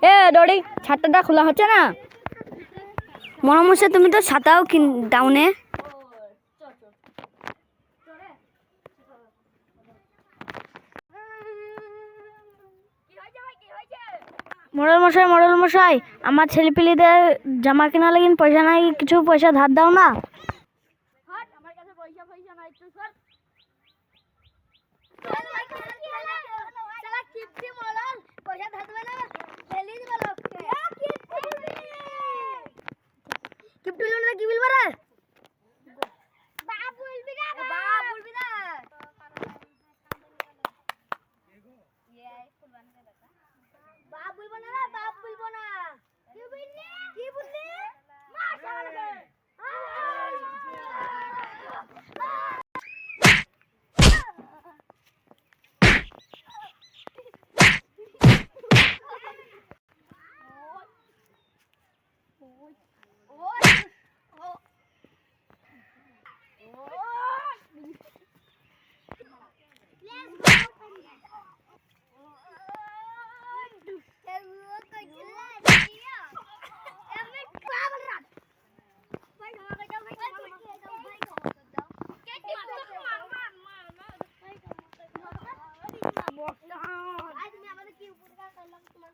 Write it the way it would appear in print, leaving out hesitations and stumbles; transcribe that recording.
এ দড়ি ছাতাটা খোলা হচ্ছে না। মরামশাই তুমি তো ছাতাও দাওনে। মডেল মশাই আমার ছেলেপিলিদের জামা কেনা লাগিন পয়সা নাই, কিছু পয়সা ধার দাও না। আমার কাছে পয়সা নাই, তুই সর। কি বলবো রে? বাপ বলবি না। বাপ বলবো না রে, বাপ বলবো না। কি বললি? মার শালাকে। তুমি আমাদের কি উপকার করলাম তোমার